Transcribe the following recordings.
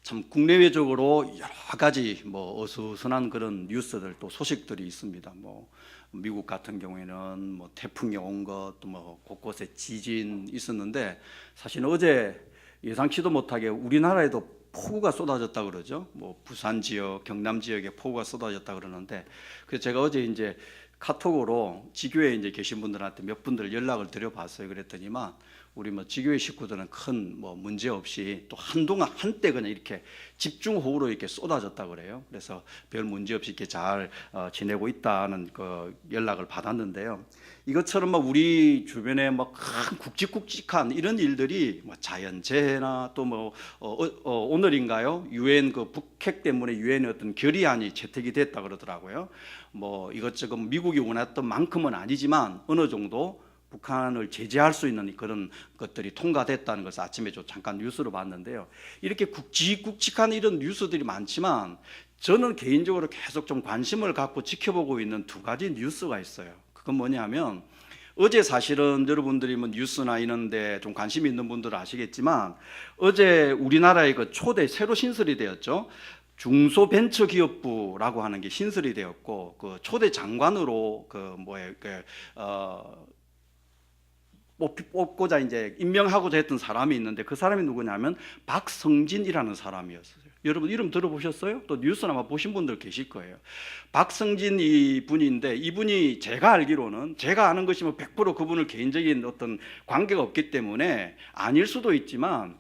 참 국내외적으로 여러 가지 뭐 어수선한 그런 뉴스들 또 소식들이 있습니다. 뭐 미국 같은 경우에는 뭐 태풍이 온 것, 또 뭐 곳곳에 지진 있었는데 사실 어제 예상치도 못하게 우리나라에도 폭우가 쏟아졌다 그러죠. 뭐 부산 지역, 경남 지역에 폭우가 쏟아졌다 그러는데, 그래서 제가 어제 이제 카톡으로 지교에 이제 계신 분들한테 몇 분들 연락을 드려봤어요. 그랬더니만 우리 뭐 지교회 식구들은 큰 뭐 문제 없이 또 한동안 한때 그냥 이렇게 집중호우로 이렇게 쏟아졌다 그래요. 그래서 별 문제 없이 이렇게 잘 지내고 있다는 그 연락을 받았는데요. 이것처럼 뭐 우리 주변에 뭐 큰 굵직굵직한 이런 일들이 뭐 자연재해나 또 뭐 오늘인가요? 유엔 그 북핵 때문에 유엔의 어떤 결의안이 채택이 됐다 그러더라고요. 뭐 이것저것 미국이 원했던 만큼은 아니지만 어느 정도 북한을 제재할 수 있는 그런 것들이 통과됐다는 것을 아침에 저 잠깐 뉴스로 봤는데요. 이렇게 굵직굵직한 이런 뉴스들이 많지만 저는 개인적으로 계속 좀 관심을 갖고 지켜보고 있는 두 가지 뉴스가 있어요. 그건 뭐냐면, 어제 사실은 여러분들이 뭐 뉴스나 이런데 좀 관심이 있는 분들은 아시겠지만 어제 우리나라의 그 초대 새로 신설이 되었죠. 중소벤처기업부라고 하는 게 신설이 되었고, 그 초대 장관으로 뽑고자 이제 임명하고자 했던 사람이 있는데, 그 사람이 누구냐면 박성진이라는 사람이었어요. 여러분 이름 들어보셨어요? 또 뉴스나 아마 보신 분들 계실 거예요. 박성진 이 분인데, 이분이 제가 알기로는, 제가 아는 것이 뭐 100% 그분을 개인적인 어떤 관계가 없기 때문에 아닐 수도 있지만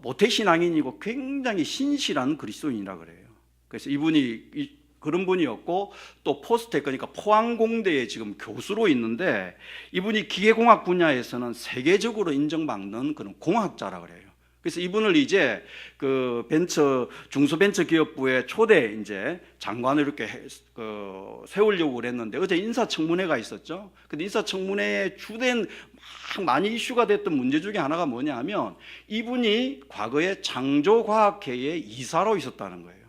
모태신앙인이고 굉장히 신실한 그리스도인이라 그래요. 그래서 이분이 그런 분이었고, 또 포스텍, 그러니까 포항공대에 지금 교수로 있는데, 이분이 기계공학 분야에서는 세계적으로 인정받는 그런 공학자라 그래요. 그래서 이분을 이제 그 중소벤처기업부의 초대 이제 장관을 이렇게 세우려고 그랬는데, 어제 인사청문회가 있었죠. 근데 인사청문회에 주된 많이 이슈가 됐던 문제 중에 하나가 뭐냐면, 이분이 과거에 창조과학회의 이사로 있었다는 거예요.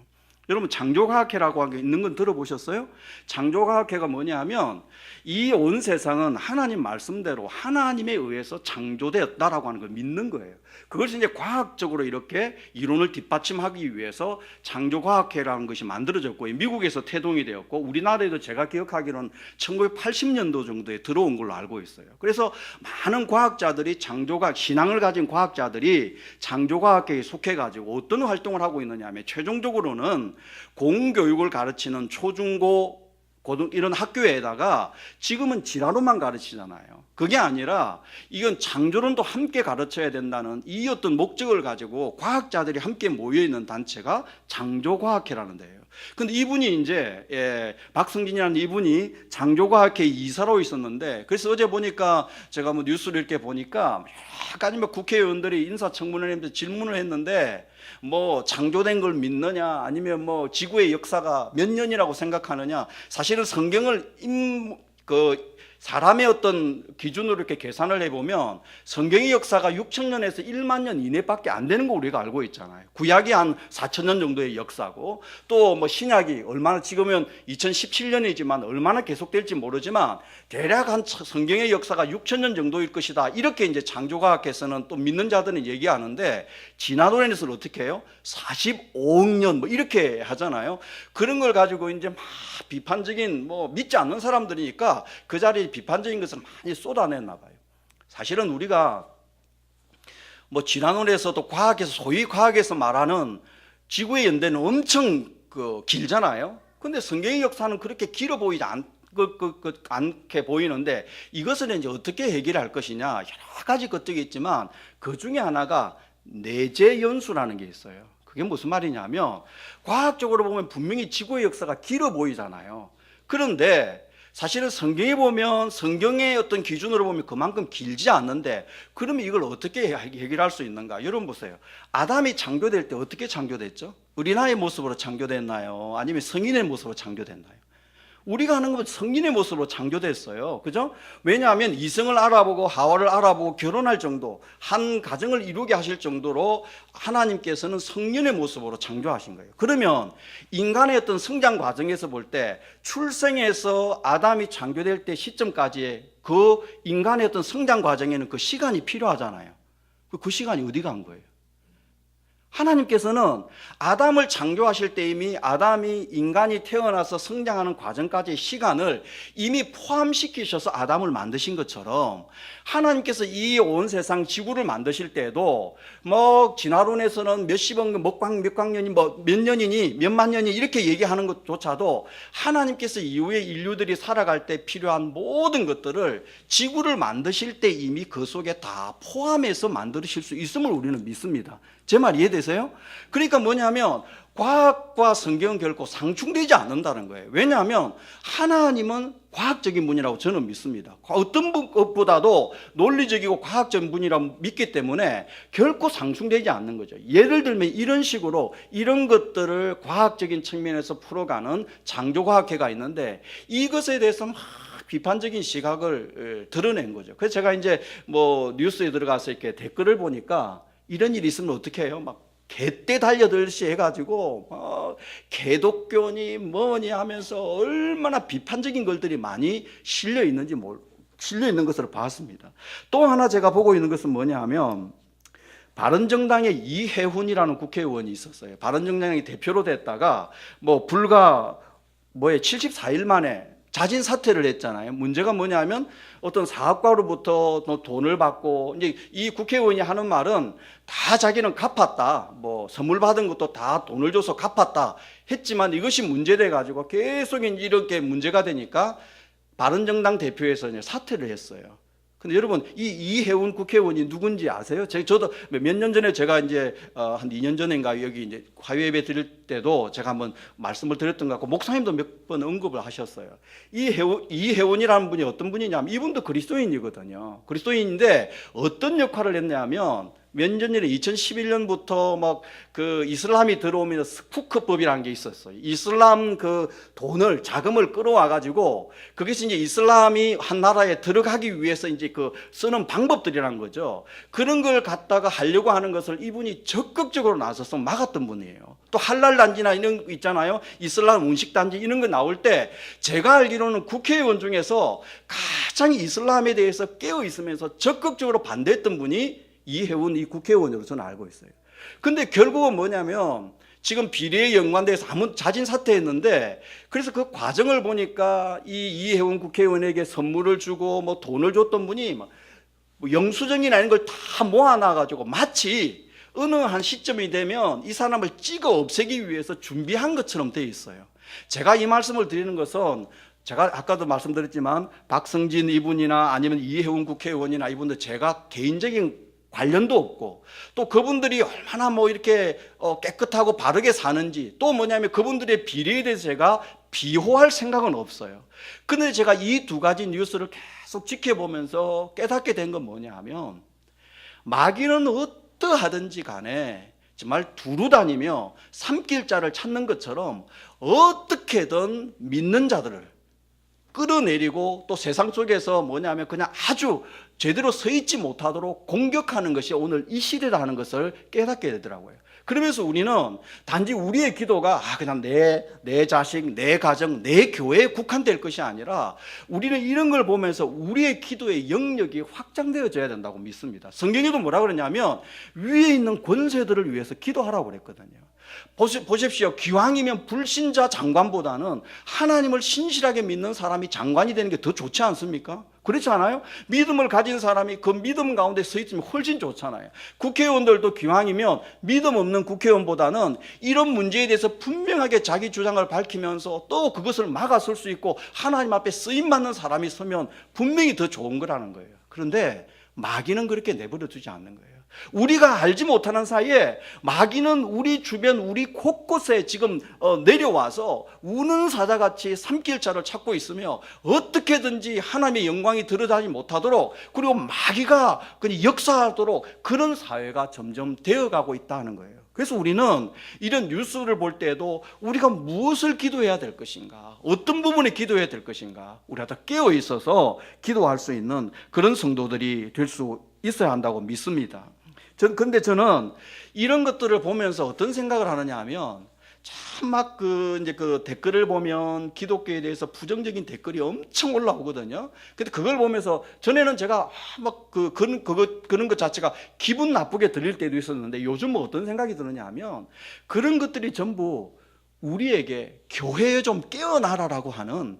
여러분 창조과학회라고 하는 게 있는 건 들어보셨어요? 창조과학회가 뭐냐면, 이 온 세상은 하나님 말씀대로 하나님에 의해서 창조되었다라고 하는 걸 믿는 거예요. 그것을 이제 과학적으로 이렇게 이론을 뒷받침하기 위해서 창조과학회라는 것이 만들어졌고, 미국에서 태동이 되었고, 우리나라에도 제가 기억하기로는 1980년도 정도에 들어온 걸로 알고 있어요. 그래서 많은 과학자들이 신앙을 가진 과학자들이 창조과학회에 속해가지고 어떤 활동을 하고 있느냐 하면, 최종적으로는 공교육을 가르치는 초중고 이런 학교에다가 지금은 진화론만 가르치잖아요. 그게 아니라 이건 창조론도 함께 가르쳐야 된다는 이 어떤 목적을 가지고 과학자들이 함께 모여있는 단체가 창조과학회라는 데예요. 근데 이분이 이제 박성진이라는 이분이 창조과학회 이사로 있었는데, 그래서 어제 보니까 제가 뭐 뉴스를 이렇게 보니까 약간 뭐 국회의원들이 인사청문회에 질문을 했는데, 뭐 창조된 걸 믿느냐, 아니면 뭐 지구의 역사가 몇 년이라고 생각하느냐. 사실은 성경을 사람의 어떤 기준으로 이렇게 계산을 해보면 성경의 역사가 6,000년에서 1만 년 이내밖에 안 되는 거 우리가 알고 있잖아요. 구약이 한 4,000년 정도의 역사고, 또 뭐 신약이 얼마나, 지금은 2017년이지만 얼마나 계속될지 모르지만 대략 한 성경의 역사가 6,000년 정도일 것이다, 이렇게 이제 창조과학에서는 또 믿는 자들은 얘기하는데, 진화론에서는 어떻게 해요? 45억 년 뭐 이렇게 하잖아요. 그런 걸 가지고 이제 막 비판적인, 뭐 믿지 않는 사람들이니까 그 자리에 비판적인 것을 많이 쏟아냈나 봐요. 사실은 우리가 뭐 진화론에서도 소위 과학에서 말하는 지구의 연대는 엄청 길잖아요. 근데 성경의 역사는 그렇게 길어 보이지 않게 보이는데, 이것을 이제 어떻게 해결할 것이냐, 여러 가지 것들이 있지만 그 중에 하나가 내재연수라는 게 있어요. 그게 무슨 말이냐면, 과학적으로 보면 분명히 지구의 역사가 길어 보이잖아요. 그런데 사실은 성경에 보면, 성경의 어떤 기준으로 보면 그만큼 길지 않는데, 그러면 이걸 어떻게 해결할 수 있는가? 여러분 보세요. 아담이 창조될 때 어떻게 창조됐죠? 어린아이의 모습으로 창조됐나요? 아니면 성인의 모습으로 창조됐나요? 우리가 하는 건 성인의 모습으로 창조됐어요. 그죠? 왜냐하면 이성을 알아보고 하와를 알아보고 결혼할 정도, 한 가정을 이루게 하실 정도로 하나님께서는 성인의 모습으로 창조하신 거예요. 그러면 인간의 어떤 성장 과정에서 볼 때, 출생에서 아담이 창조될 때 시점까지의 그 인간의 어떤 성장 과정에는 그 시간이 필요하잖아요. 그 시간이 어디 간 거예요? 하나님께서는 아담을 창조하실 때 이미 아담이 인간이 태어나서 성장하는 과정까지의 시간을 이미 포함시키셔서 아담을 만드신 것처럼 하나님께서 이 온 세상 지구를 만드실 때에도 뭐 진화론에서는 몇십억 몇 광년이 뭐 몇 년이니 몇만 년이 이렇게 얘기하는 것조차도 하나님께서 이후에 인류들이 살아갈 때 필요한 모든 것들을 지구를 만드실 때 이미 그 속에 다 포함해서 만드실 수 있음을 우리는 믿습니다. 제 말 이해되세요? 그러니까 뭐냐면 과학과 성경은 결코 상충되지 않는다는 거예요. 왜냐하면 하나님은 과학적인 분이라고 저는 믿습니다. 어떤 것보다도 논리적이고 과학적인 분이라고 믿기 때문에 결코 상충되지 않는 거죠. 예를 들면 이런 식으로 이런 것들을 과학적인 측면에서 풀어가는 창조과학회가 있는데 이것에 대해서 막 비판적인 시각을 드러낸 거죠. 그래서 제가 이제 뭐 뉴스에 들어가서 이렇게 댓글을 보니까 이런 일이 있으면 어떻게 해요? 막 개떼 달려들시 해가지고 개독교니 뭐니 하면서 얼마나 비판적인 것들이 많이 실려 있는지 실려 있는 것으로 봤습니다. 또 하나 제가 보고 있는 것은 뭐냐 하면 바른정당의 이해훈이라는 국회의원이 있었어요. 바른정당의 대표로 됐다가 뭐 불과 74일 만에 자진 사퇴를 했잖아요. 문제가 뭐냐면 어떤 사업가로부터 돈을 받고 이제 이 국회의원이 하는 말은 다 자기는 갚았다. 뭐 선물 받은 것도 다 돈을 줘서 갚았다 했지만 이것이 문제돼 가지고 계속 이렇게 문제가 되니까 바른정당 대표에서 이제 사퇴를 했어요. 근데 여러분 이 이해훈 국회의원이 누군지 아세요? 저도 몇 년 전에 제가 이제 한 2년 전인가 여기 이제 화요예배 드릴 때도 제가 한번 말씀을 드렸던 것 같고 목사님도 몇 번 언급을 하셨어요. 이해훈이라는 분이 어떤 분이냐면 이분도 그리스도인이거든요. 그리스도인인데 어떤 역할을 했냐면 몇 년 전에 2011년부터 막 그 이슬람이 들어오면서 스푸크법이라는 게 있었어요. 이슬람 그 돈을 자금을 끌어와 가지고 그것이 이제 이슬람이 한 나라에 들어가기 위해서 이제 그 쓰는 방법들이란 거죠. 그런 걸 갖다가 하려고 하는 것을 이분이 적극적으로 나서서 막았던 분이에요. 또 할랄 단지나 이런 거 있잖아요. 이슬람 음식 단지 이런 거 나올 때 제가 알기로는 국회의원 중에서 가장 이슬람에 대해서 깨어 있으면서 적극적으로 반대했던 분이 이해훈 이 국회의원으로 저는 알고 있어요. 근데 결국은 뭐냐면 지금 비리에 연관돼서 자진 사퇴했는데 그래서 그 과정을 보니까 이 이해훈 국회의원에게 선물을 주고 뭐 돈을 줬던 분이 뭐 영수증이나 이런 걸 다 모아놔가지고 마치 어느 한 시점이 되면 이 사람을 찍어 없애기 위해서 준비한 것처럼 되어 있어요. 제가 이 말씀을 드리는 것은 제가 아까도 말씀드렸지만 박성진 이분이나 아니면 이해훈 국회의원이나 이분들 제가 개인적인 관련도 없고 또 그분들이 얼마나 뭐 이렇게 깨끗하고 바르게 사는지 또 뭐냐면 그분들의 비리에 대해서 제가 비호할 생각은 없어요. 근데 제가 이 두 가지 뉴스를 계속 지켜보면서 깨닫게 된 건 뭐냐 하면 마귀는 어떠하든지 간에 정말 두루 다니며 삼킬자를 찾는 것처럼 어떻게든 믿는 자들을 끌어내리고 또 세상 속에서 뭐냐면 그냥 아주 제대로 서 있지 못하도록 공격하는 것이 오늘 이 시대라는 것을 깨닫게 되더라고요. 그러면서 우리는 단지 우리의 기도가 그냥 내 자식, 내 가정, 내 교회에 국한될 것이 아니라 우리는 이런 걸 보면서 우리의 기도의 영역이 확장되어져야 된다고 믿습니다. 성경에도 뭐라 그러냐면 위에 있는 권세들을 위해서 기도하라고 그랬거든요. 보십시오. 기왕이면 불신자 장관보다는 하나님을 신실하게 믿는 사람이 장관이 되는 게 더 좋지 않습니까? 그렇지 않아요? 믿음을 가진 사람이 그 믿음 가운데 서 있으면 훨씬 좋잖아요. 국회의원들도 기왕이면 믿음 없는 국회의원보다는 이런 문제에 대해서 분명하게 자기 주장을 밝히면서 또 그것을 막아설 수 있고 하나님 앞에 쓰임받는 사람이 서면 분명히 더 좋은 거라는 거예요. 그런데 마귀는 그렇게 내버려 두지 않는 거예요. 우리가 알지 못하는 사이에 마귀는 우리 주변 우리 곳곳에 지금 내려와서 우는 사자같이 삼킬자를 찾고 있으며 어떻게든지 하나님의 영광이 드러나지 못하도록 그리고 마귀가 그냥 역사하도록 그런 사회가 점점 되어가고 있다는 거예요. 그래서 우리는 이런 뉴스를 볼 때에도 우리가 무엇을 기도해야 될 것인가, 어떤 부분에 기도해야 될 것인가, 우리가 다 깨어 있어서 기도할 수 있는 그런 성도들이 될 수 있어야 한다고 믿습니다. 근데 저는 이런 것들을 보면서 어떤 생각을 하느냐 하면 참 막 이제 그 댓글을 보면 기독교에 대해서 부정적인 댓글이 엄청 올라오거든요. 근데 그걸 보면서 전에는 제가 막 그런 것 자체가 기분 나쁘게 들릴 때도 있었는데 요즘은 어떤 생각이 드느냐 하면 그런 것들이 전부 우리에게 교회에 좀 깨어나라라고 하는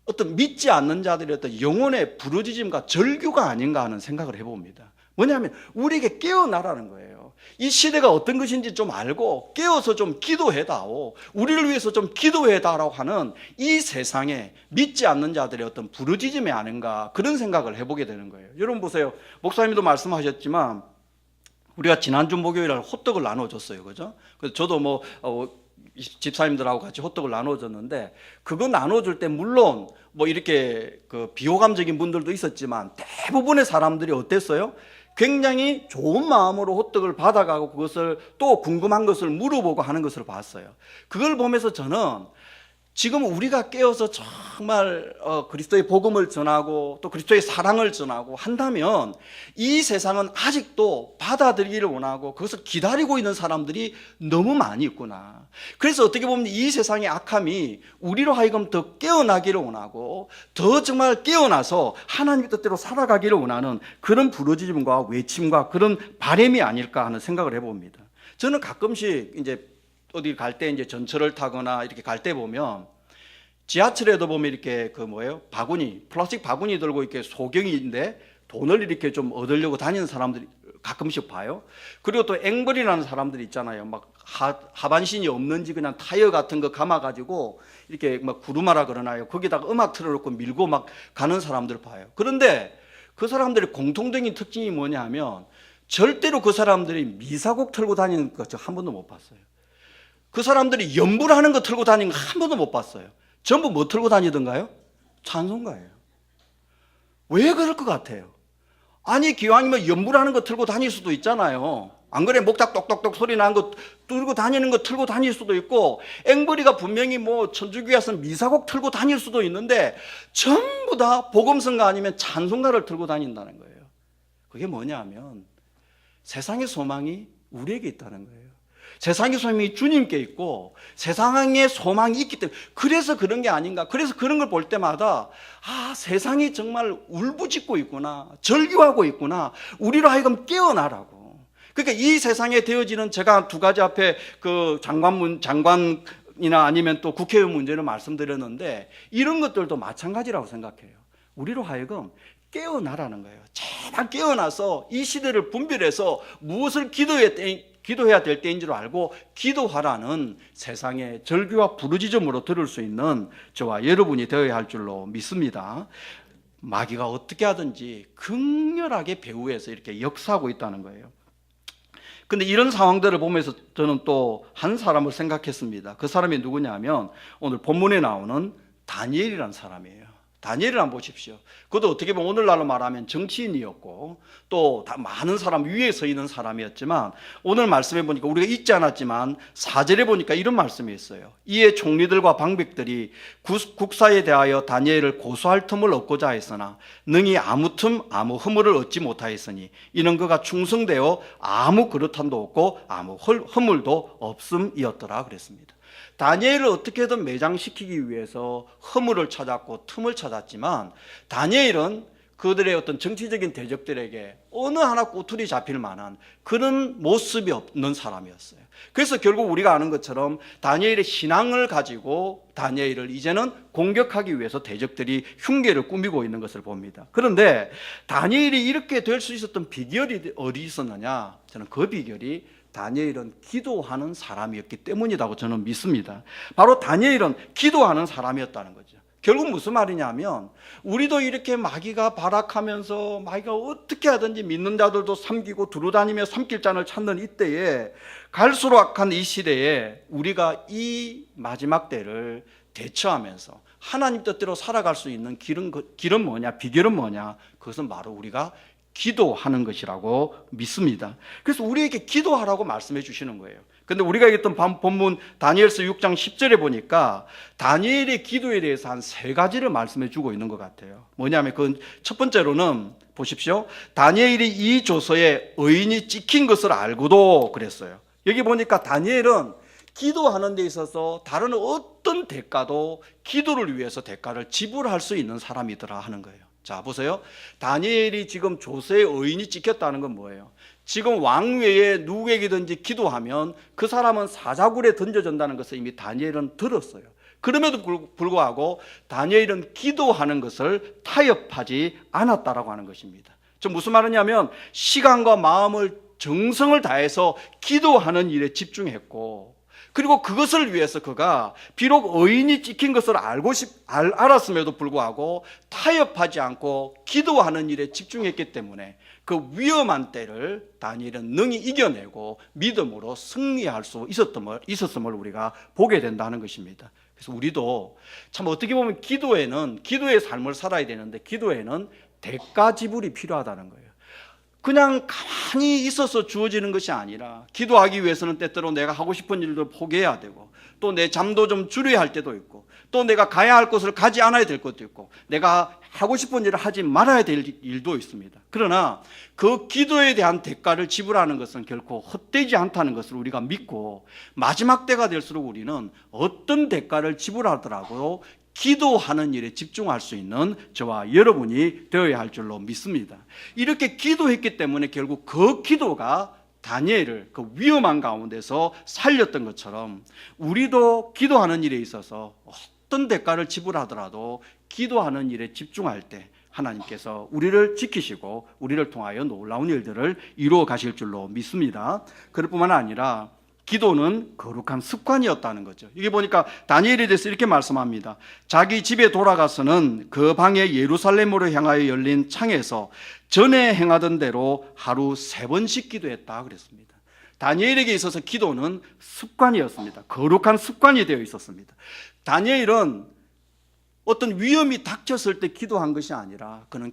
어떤 믿지 않는 자들의 어떤 영혼의 부르짖음과 절규가 아닌가 하는 생각을 해봅니다. 뭐냐면 우리에게 깨어나라는 거예요. 이 시대가 어떤 것인지 좀 알고 깨어서 좀 기도해다오, 우리를 위해서 좀 기도해다라고 하는 이 세상에 믿지 않는 자들의 어떤 부르짖음이 아닌가 그런 생각을 해보게 되는 거예요. 여러분 보세요. 목사님도 말씀하셨지만 우리가 지난주 목요일날 호떡을 나눠줬어요. 그죠? 그래서 저도 뭐 집사님들하고 같이 호떡을 나눠줬는데 그거 나눠줄 때 물론 뭐 이렇게 그 비호감적인 분들도 있었지만 대부분의 사람들이 어땠어요? 굉장히 좋은 마음으로 호떡을 받아가고 그것을 또 궁금한 것을 물어보고 하는 것을 봤어요. 그걸 보면서 저는 지금 우리가 깨어서 정말 그리스도의 복음을 전하고 또 그리스도의 사랑을 전하고 한다면 이 세상은 아직도 받아들이기를 원하고 그것을 기다리고 있는 사람들이 너무 많이 있구나. 그래서 어떻게 보면 이 세상의 악함이 우리로 하여금 더 깨어나기를 원하고 더 정말 깨어나서 하나님의 뜻대로 살아가기를 원하는 그런 부르짖음과 외침과 그런 바람이 아닐까 하는 생각을 해봅니다. 저는 가끔씩 이제 어디 갈 때 이제 전철을 타거나 이렇게 갈 때 보면 지하철에도 보면 이렇게 바구니, 플라스틱 바구니 들고 이렇게 소경이인데 돈을 이렇게 좀 얻으려고 다니는 사람들이 가끔씩 봐요. 그리고 또 앵벌이라는 사람들이 있잖아요. 막 하반신이 없는지 그냥 타이어 같은 거 감아가지고 이렇게 막 구루마라 그러나요. 거기다가 음악 틀어놓고 밀고 막 가는 사람들 봐요. 그런데 그 사람들의 공통적인 특징이 뭐냐 하면 절대로 그 사람들이 미사곡 틀고 다니는 거 저 한 번도 못 봤어요. 그 사람들이 연불하는 거 틀고 다니는 거 한 번도 못 봤어요. 전부 뭐 틀고 다니던가요? 찬송가예요. 왜 그럴 것 같아요? 아니 기왕이면 연불하는 거 틀고 다닐 수도 있잖아요. 안 그래? 목탁 똑똑똑 소리 나는 거 들고 다니는 거 틀고 다닐 수도 있고 앵벌이가 분명히 뭐 천주교에서 미사곡 틀고 다닐 수도 있는데 전부 다 복음성가 아니면 찬송가를 틀고 다닌다는 거예요. 그게 뭐냐 하면 세상의 소망이 우리에게 있다는 거예요. 세상의 소망이 주님께 있고 세상의 소망이 있기 때문에 그래서 그런 게 아닌가. 그래서 그런 걸 볼 때마다 세상이 정말 울부짖고 있구나, 절규하고 있구나, 우리로 하여금 깨어나라고. 그러니까 이 세상에 되어지는 제가 두 가지 앞에 그 장관이나 아니면 또 국회의원 문제를 말씀드렸는데 이런 것들도 마찬가지라고 생각해요. 우리로 하여금 깨어나라는 거예요. 제발 깨어나서 이 시대를 분별해서 무엇을 기도해야 될 때인 줄 알고 기도하라는 세상의 절규와 부르짖음으로 들을 수 있는 저와 여러분이 되어야 할 줄로 믿습니다. 마귀가 어떻게 하든지 극렬하게 배후에서 이렇게 역사하고 있다는 거예요. 근데 이런 상황들을 보면서 저는 또 한 사람을 생각했습니다. 그 사람이 누구냐면 오늘 본문에 나오는 다니엘이라는 사람이에요. 다니엘을 한번 보십시오. 그것도 어떻게 보면 오늘날로 말하면 정치인이었고 또 많은 사람 위에 서 있는 사람이었지만 오늘 말씀해 보니까 우리가 읽지 않았지만 4절에 보니까 이런 말씀이 있어요. 이에 총리들과 방백들이 국사에 대하여 다니엘을 고소할 틈을 얻고자 했으나 능히 아무 틈 아무 허물을 얻지 못하였으니 이는 그가 충성되어 아무 그릇함도 없고 아무 허물도 없음이었더라 그랬습니다. 다니엘을 어떻게든 매장시키기 위해서 허물을 찾았고 틈을 찾았지만 다니엘은 그들의 어떤 정치적인 대적들에게 어느 하나 꼬투리 잡힐 만한 그런 모습이 없는 사람이었어요. 그래서 결국 우리가 아는 것처럼 다니엘의 신앙을 가지고 다니엘을 이제는 공격하기 위해서 대적들이 흉계를 꾸미고 있는 것을 봅니다. 그런데 다니엘이 이렇게 될 수 있었던 비결이 어디 있었느냐? 저는 그 비결이 다니엘은 기도하는 사람이었기 때문이라고 저는 믿습니다. 바로 다니엘은 기도하는 사람이었다는 거죠. 결국 무슨 말이냐면 우리도 이렇게 마귀가 발악하면서 마귀가 어떻게 하든지 믿는 자들도 삼키고 두루다니며 삼킬잔을 찾는 이때에 갈수록 악한 이 시대에 우리가 이 마지막 때를 대처하면서 하나님 뜻대로 살아갈 수 있는 길은 뭐냐? 비결은 뭐냐? 그것은 바로 우리가 기도하는 것이라고 믿습니다. 그래서 우리에게 기도하라고 말씀해 주시는 거예요. 근데 우리가 읽었던 본문 다니엘서 6장 10절에 보니까 다니엘의 기도에 대해서 한 3가지를 말씀해 주고 있는 것 같아요. 뭐냐면 그 첫 번째로는 보십시오. 다니엘이 이 조서에 의인이 찍힌 것을 알고도 그랬어요. 여기 보니까 다니엘은 기도하는 데 있어서 다른 어떤 대가도 기도를 위해서 대가를 지불할 수 있는 사람이더라 하는 거예요. 자, 보세요. 다니엘이 지금 조세의 의인이 찍혔다는 건 뭐예요? 지금 왕위에 누구에게든지 기도하면 그 사람은 사자굴에 던져진다는 것을 이미 다니엘은 들었어요. 그럼에도 불구하고 다니엘은 기도하는 것을 타협하지 않았다라고 하는 것입니다. 저 무슨 말이냐면 시간과 마음을 정성을 다해서 기도하는 일에 집중했고, 그리고 그것을 위해서 그가 비록 의인이 찍힌 것을 알았음에도 불구하고 타협하지 않고 기도하는 일에 집중했기 때문에 그 위험한 때를 다니엘은 능히 이겨내고 믿음으로 승리할 수 있었음을 우리가 보게 된다는 것입니다. 그래서 우리도 참 어떻게 보면 기도의 삶을 살아야 되는데 기도에는 대가 지불이 필요하다는 거예요. 그냥 가만히 있어서 주어지는 것이 아니라 기도하기 위해서는 때때로 내가 하고 싶은 일도 포기해야 되고, 또 내 잠도 좀 줄여야 할 때도 있고, 또 내가 가야 할 곳을 가지 않아야 될 것도 있고, 내가 하고 싶은 일을 하지 말아야 될 일도 있습니다. 그러나 그 기도에 대한 대가를 지불하는 것은 결코 헛되지 않다는 것을 우리가 믿고, 마지막 때가 될수록 우리는 어떤 대가를 지불하더라도 기도하는 일에 집중할 수 있는 저와 여러분이 되어야 할 줄로 믿습니다. 이렇게 기도했기 때문에 결국 그 기도가 다니엘을 그 위험한 가운데서 살렸던 것처럼 우리도 기도하는 일에 있어서 어떤 대가를 지불하더라도 기도하는 일에 집중할 때 하나님께서 우리를 지키시고 우리를 통하여 놀라운 일들을 이루어 가실 줄로 믿습니다. 그럴 뿐만 아니라 기도는 거룩한 습관이었다는 거죠. 이게 보니까 다니엘에 대해서 이렇게 말씀합니다. 자기 집에 돌아가서는 그 방에 예루살렘으로 향하여 열린 창에서 전에 행하던 대로 하루 3번씩 기도했다 그랬습니다. 다니엘에게 있어서 기도는 습관이었습니다. 거룩한 습관이 되어 있었습니다. 다니엘은 어떤 위험이 닥쳤을 때 기도한 것이 아니라 그는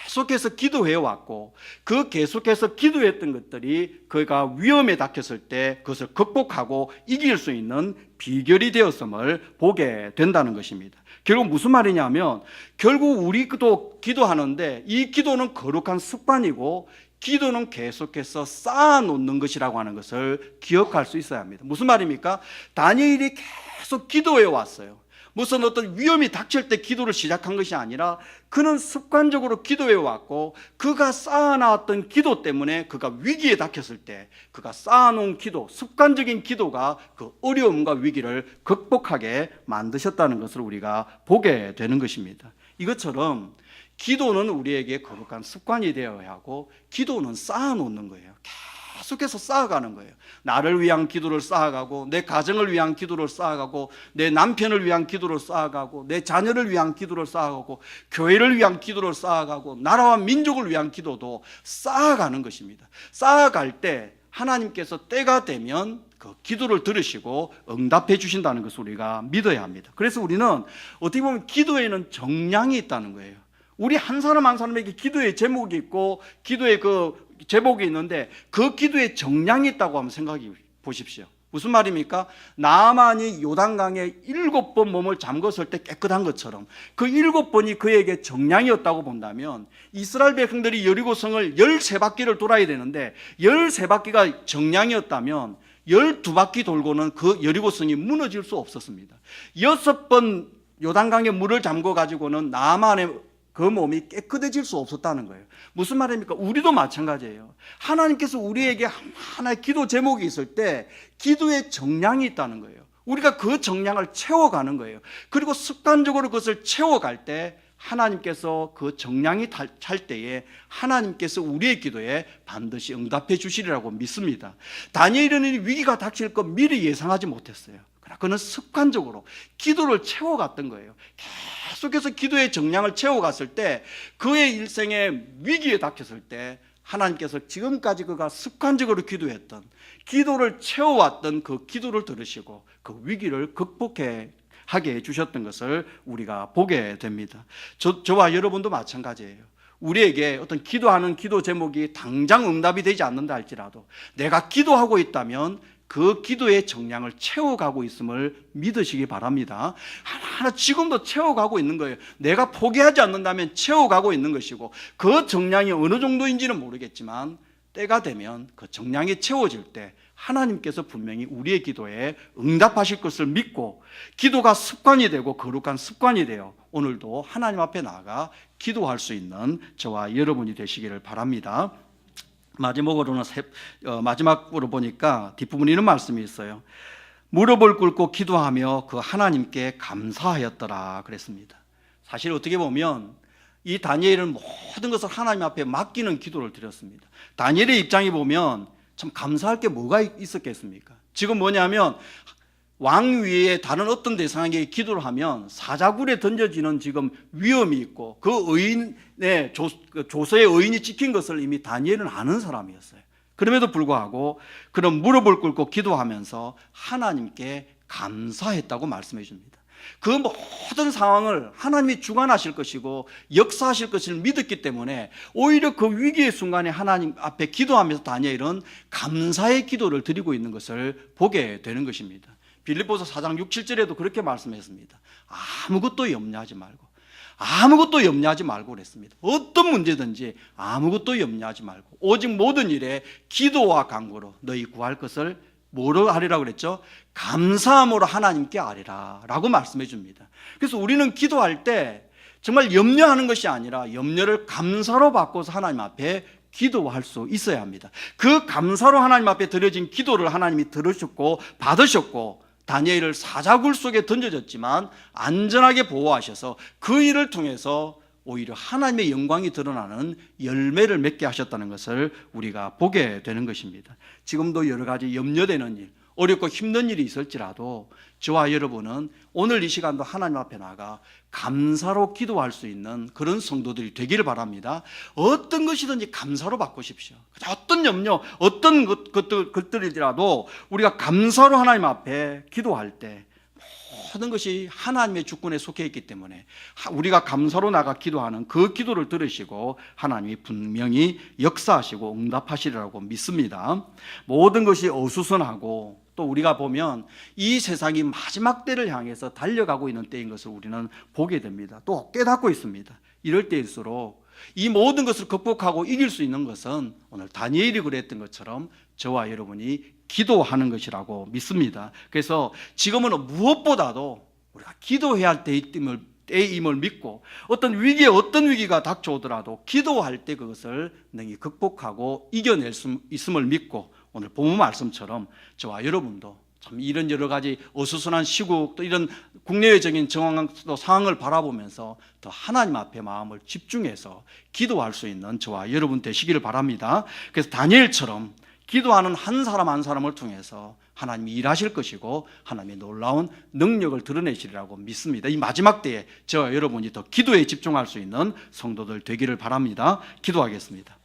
계속해서 기도해 왔고, 그 계속해서 기도했던 것들이 그가 위험에 닥쳤을 때 그것을 극복하고 이길 수 있는 비결이 되었음을 보게 된다는 것입니다. 결국 무슨 말이냐면 결국 우리도 기도하는데 이 기도는 거룩한 습관이고 기도는 계속해서 쌓아놓는 것이라고 하는 것을 기억할 수 있어야 합니다. 무슨 말입니까? 다니엘이 계속 기도해 왔어요. 무슨 어떤 위험이 닥칠 때 기도를 시작한 것이 아니라 그는 습관적으로 기도해 왔고, 그가 쌓아놨던 기도 때문에 그가 위기에 닥쳤을 때 그가 쌓아놓은 기도, 습관적인 기도가 그 어려움과 위기를 극복하게 만드셨다는 것을 우리가 보게 되는 것입니다. 이것처럼 기도는 우리에게 거룩한 습관이 되어야 하고 기도는 쌓아놓는 거예요. 계속해서 쌓아가는 거예요. 나를 위한 기도를 쌓아가고, 내 가정을 위한 기도를 쌓아가고, 내 남편을 위한 기도를 쌓아가고, 내 자녀를 위한 기도를 쌓아가고, 교회를 위한 기도를 쌓아가고, 나라와 민족을 위한 기도도 쌓아가는 것입니다. 쌓아갈 때 하나님께서 때가 되면 그 기도를 들으시고 응답해 주신다는 것을 우리가 믿어야 합니다. 그래서 우리는 어떻게 보면 기도에는 정량이 있다는 거예요. 우리 한 사람 한 사람에게 기도의 제목이 있고 기도의 그 제목이 있는데 그 기도에 정량이 있다고 한번 생각해 보십시오. 무슨 말입니까? 나만이 요단강에 7번 몸을 잠궜을 때 깨끗한 것처럼 그 7번이 그에게 정량이었다고 본다면, 이스라엘 백성들이 여리고성을 13바퀴를 돌아야 되는데 13바퀴가 정량이었다면 12바퀴 돌고는 그 여리고성이 무너질 수 없었습니다. 6번 요단강에 물을 잠궈 가지고는 나만의 그 몸이 깨끗해질 수 없었다는 거예요. 무슨 말입니까? 우리도 마찬가지예요. 하나님께서 우리에게 하나의 기도 제목이 있을 때 기도에 정량이 있다는 거예요. 우리가 그 정량을 채워가는 거예요. 그리고 습관적으로 그것을 채워갈 때 하나님께서 그 정량이 찰 때에 하나님께서 우리의 기도에 반드시 응답해 주시리라고 믿습니다. 다니엘은 위기가 닥칠 것 미리 예상하지 못했어요. 그러나 그는 습관적으로 기도를 채워갔던 거예요. 계속해서 기도의 정량을 채워갔을 때 그의 일생에 위기에 닥쳤을 때 하나님께서 지금까지 그가 습관적으로 기도했던, 기도를 채워왔던 그 기도를 들으시고 그 위기를 극복해 하게 해주셨던 것을 우리가 보게 됩니다. 저와 여러분도 마찬가지예요. 우리에게 어떤 기도하는 기도 제목이 당장 응답이 되지 않는다 할지라도 내가 기도하고 있다면 그 기도의 정량을 채워가고 있음을 믿으시기 바랍니다. 하나하나 지금도 채워가고 있는 거예요. 내가 포기하지 않는다면 채워가고 있는 것이고, 그 정량이 어느 정도인지는 모르겠지만 때가 되면 그 정량이 채워질 때 하나님께서 분명히 우리의 기도에 응답하실 것을 믿고 기도가 습관이 되고 거룩한 습관이 되어 오늘도 하나님 앞에 나아가 기도할 수 있는 저와 여러분이 되시기를 바랍니다. 마지막으로 보니까 뒷부분에 이런 말씀이 있어요. 무릎을 꿇고 기도하며 그 하나님께 감사하였더라 그랬습니다. 사실 어떻게 보면 이 다니엘은 모든 것을 하나님 앞에 맡기는 기도를 드렸습니다. 다니엘의 입장에 보면 참 감사할 게 뭐가 있었겠습니까? 지금 뭐냐면 왕 위에 다른 어떤 대상에게 기도를 하면 사자굴에 던져지는 지금 위험이 있고 그 의인의 조서의 의인이 찍힌 것을 이미 다니엘은 아는 사람이었어요. 그럼에도 불구하고 그런 무릎을 꿇고 기도하면서 하나님께 감사했다고 말씀해 줍니다. 그 모든 상황을 하나님이 주관하실 것이고 역사하실 것을 믿었기 때문에 오히려 그 위기의 순간에 하나님 앞에 기도하면서 다니엘은 감사의 기도를 드리고 있는 것을 보게 되는 것입니다. 빌립보서 4장 6, 7절에도 그렇게 말씀했습니다. 아무것도 염려하지 말고 그랬습니다. 어떤 문제든지 아무것도 염려하지 말고 오직 모든 일에 기도와 간구로 너희 구할 것을 뭐로 하리라고 그랬죠? 감사함으로 하나님께 아뢰라 라고 말씀해 줍니다. 그래서 우리는 기도할 때 정말 염려하는 것이 아니라 염려를 감사로 바꿔서 하나님 앞에 기도할 수 있어야 합니다. 그 감사로 하나님 앞에 드려진 기도를 하나님이 들으셨고 받으셨고 다니엘을 사자굴 속에 던져졌지만 안전하게 보호하셔서 그 일을 통해서 오히려 하나님의 영광이 드러나는 열매를 맺게 하셨다는 것을 우리가 보게 되는 것입니다. 지금도 여러 가지 염려되는 일, 어렵고 힘든 일이 있을지라도 저와 여러분은 오늘 이 시간도 하나님 앞에 나가 감사로 기도할 수 있는 그런 성도들이 되기를 바랍니다. 어떤 것이든지 감사로 바꾸십시오. 어떤 염려, 어떤 것들이라도 우리가 감사로 하나님 앞에 기도할 때 모든 것이 하나님의 주권에 속해 있기 때문에 우리가 감사로 나가 기도하는 그 기도를 들으시고 하나님이 분명히 역사하시고 응답하시리라고 믿습니다. 모든 것이 어수선하고 또 우리가 보면 이 세상이 마지막 때를 향해서 달려가고 있는 때인 것을 우리는 보게 됩니다. 또 깨닫고 있습니다. 이럴 때일수록 이 모든 것을 극복하고 이길 수 있는 것은 오늘 다니엘이 그랬던 것처럼 저와 여러분이 기도하는 것이라고 믿습니다. 그래서 지금은 무엇보다도 우리가 기도해야 할 때임을 믿고 어떤 위기가 닥쳐오더라도 기도할 때 그것을 능히 극복하고 이겨낼 수 있음을 믿고 오늘 본문 말씀처럼 저와 여러분도 참 이런 여러 가지 어수선한 시국 또 이런 국내외적인 상황을 바라보면서 더 하나님 앞에 마음을 집중해서 기도할 수 있는 저와 여러분 되시기를 바랍니다. 그래서 다니엘처럼 기도하는 한 사람 한 사람을 통해서 하나님이 일하실 것이고 하나님의 놀라운 능력을 드러내시리라고 믿습니다. 이 마지막 때에 저와 여러분이 더 기도에 집중할 수 있는 성도들 되기를 바랍니다. 기도하겠습니다.